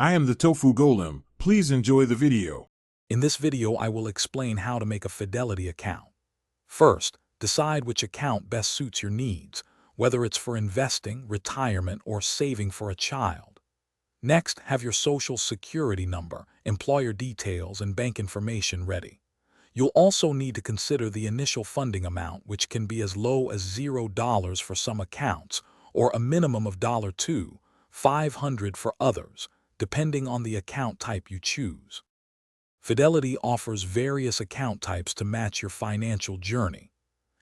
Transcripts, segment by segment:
I am the Tofu Golem. Please enjoy the video. In this video, I will explain how to make a Fidelity account. First, decide which account best suits your needs, whether it's for investing, retirement, or saving for a child. Next, have your social security number, employer details, and bank information ready. You'll also need to consider the initial funding amount, which can be as low as $0 for some accounts, or a minimum of $500 for others, depending on the account type you choose. Fidelity offers various account types to match your financial journey.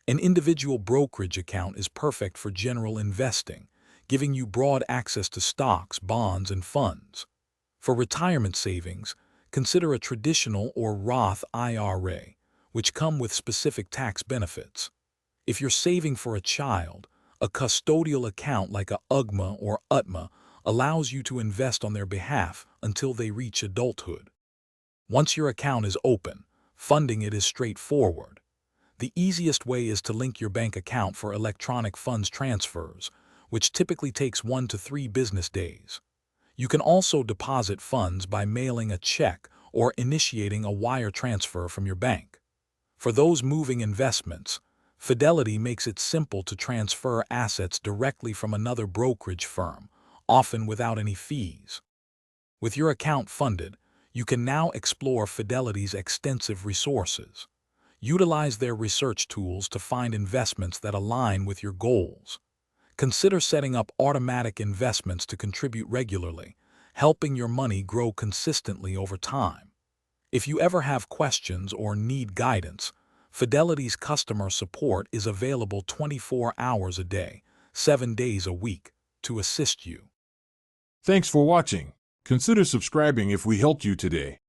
An individual brokerage account is perfect for general investing, giving you broad access to stocks, bonds, and funds. For retirement savings, consider a traditional or Roth IRA, which come with specific tax benefits. If you're saving for a child, a custodial account like a UGMA or UTMA allows you to invest on their behalf until they reach adulthood. Once your account is open, funding it is straightforward. The easiest way is to link your bank account for electronic funds transfers, which typically takes 1 to 3 business days. You can also deposit funds by mailing a check or initiating a wire transfer from your bank. For those moving investments, Fidelity makes it simple to transfer assets directly from another brokerage firm, often without any fees. With your account funded, you can now explore Fidelity's extensive resources. Utilize their research tools to find investments that align with your goals. Consider setting up automatic investments to contribute regularly, helping your money grow consistently over time. If you ever have questions or need guidance, Fidelity's customer support is available 24 hours a day, 7 days a week, to assist you. Thanks for watching. Consider subscribing if we helped you today.